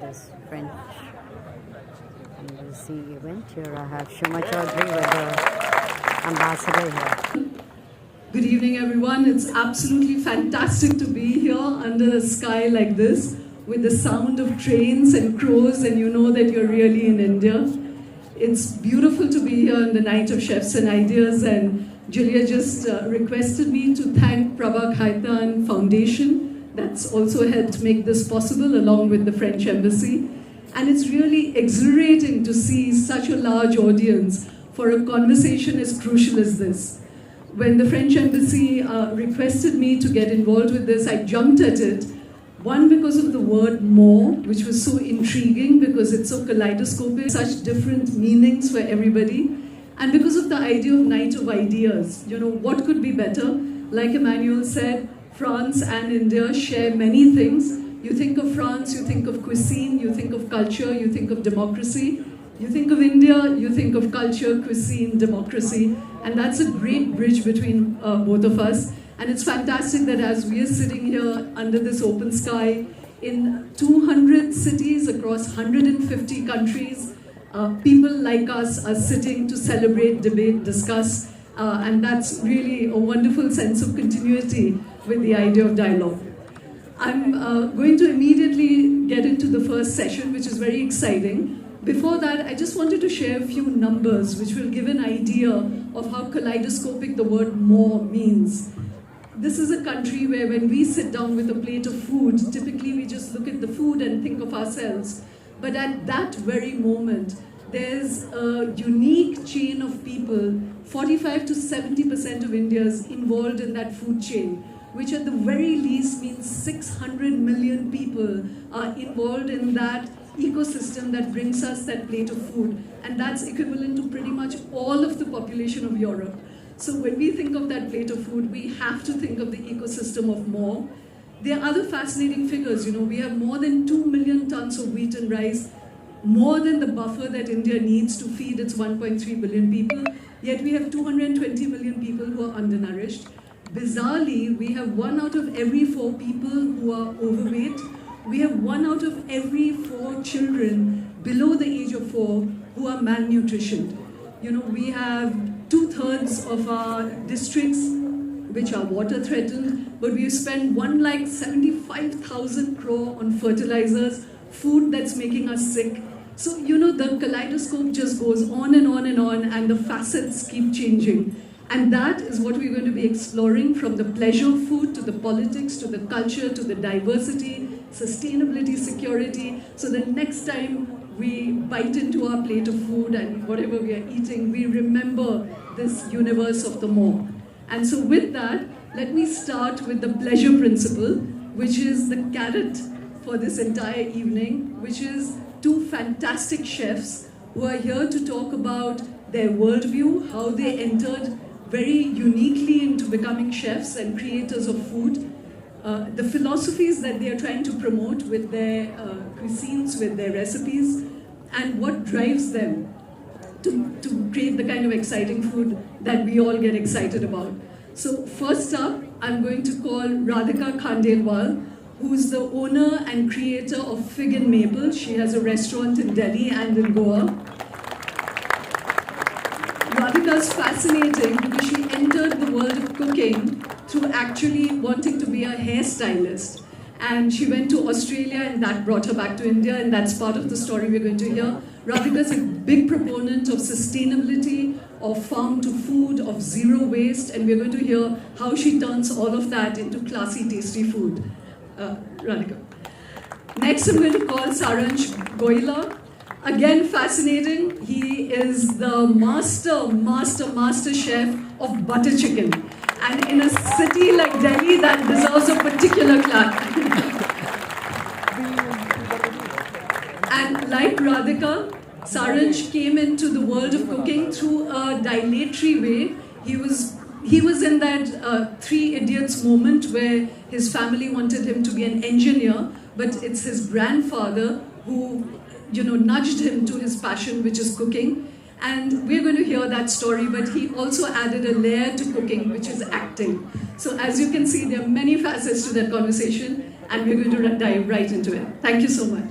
this French embassy event. Here I have Shoma Chaudhury with the ambassador here. Good evening, everyone. It's absolutely fantastic to be here under a sky like this with the sound of trains and crows, and you know that you're really in India. It's beautiful to be here on the Night of Chefs and Ideas, and Julia just requested me to thank Prabha Khaitan Foundation. That's also helped make this possible, along with the French Embassy. And it's really exhilarating to see such a large audience for a conversation as crucial as this. When the French Embassy requested me to get involved with this, I jumped at it. One, because of the word more, which was so intriguing because it's so kaleidoscopic, such different meanings for everybody. And because of the idea of Night of Ideas, you know, what could be better? Like Emmanuel said, France and India share many things. You think of France, you think of cuisine, you think of culture, you think of democracy. You think of India, you think of culture, cuisine, democracy. And that's a great bridge between both of us. And it's fantastic that as we are sitting here under this open sky in 200 cities across 150 countries, people like us are sitting to celebrate, debate, discuss, and that's really a wonderful sense of continuity with the idea of dialogue. I'm going to immediately get into the first session, which is very exciting. Before that, I just wanted to share a few numbers which will give an idea of how kaleidoscopic the word more means. This is a country where when we sit down with a plate of food, typically we just look at the food and think of ourselves. But at that very moment, there's a unique chain of people, 45 to 70% of India's involved in that food chain, which at the very least means 600 million people are involved in that ecosystem that brings us that plate of food. And that's equivalent to pretty much all of the population of Europe. So when we think of that plate of food, we have to think of the ecosystem of more. There are other fascinating figures. You know, we have more than 2 million tons of wheat and rice, more than the buffer that India needs to feed its 1.3 billion people. Yet we have 220 million people who are undernourished. Bizarrely, we have 1 out of every 4 people who are overweight. We have 1 out of every 4 children below the age of 4 who are malnutritioned. You know, we have 2/3 of our districts which are water threatened, but we spend 1,75,000 crore on fertilizers, food that's making us sick. So, you know, the kaleidoscope just goes on and on and on, and the facets keep changing. And that is what we're going to be exploring, from the pleasure of food to the politics, to the culture, to the diversity, sustainability, security. So the next time we bite into our plate of food and whatever we are eating, we remember this universe of the more. And so with that, let me start with the pleasure principle, which is the carrot for this entire evening, which is 2 fantastic chefs who are here to talk about their worldview, how they entered very uniquely into becoming chefs and creators of food, the philosophies that they are trying to promote with their cuisines, with their recipes, and what drives them to create the kind of exciting food that we all get excited about. So first up, I'm going to call Radhika Khandelwal, who's the owner and creator of Fig and Maple. She has a restaurant in Delhi and in Goa. Radhika is fascinating because she entered the world of cooking through actually wanting to be a hairstylist. And she went to Australia, and that brought her back to India, and that's part of the story we're going to hear. Radhika is a big proponent of sustainability, of farm to food, of zero waste, and we're going to hear how she turns all of that into classy, tasty food. Radhika. Next, I'm going to call Saransh Goila. Again, fascinating. He is the master chef of butter chicken. And in a city like Delhi, that deserves a particular clap. And like Radhika, Saransh came into the world of cooking through a dilatory way. He was in that 3 Idiots moment where his family wanted him to be an engineer, but it's his grandfather who, you know, nudged him to his passion, which is cooking. And we're going to hear that story, but he also added a layer to cooking, which is acting. So as you can see, there are many facets to that conversation, and we're going to dive right into it. Thank you so much.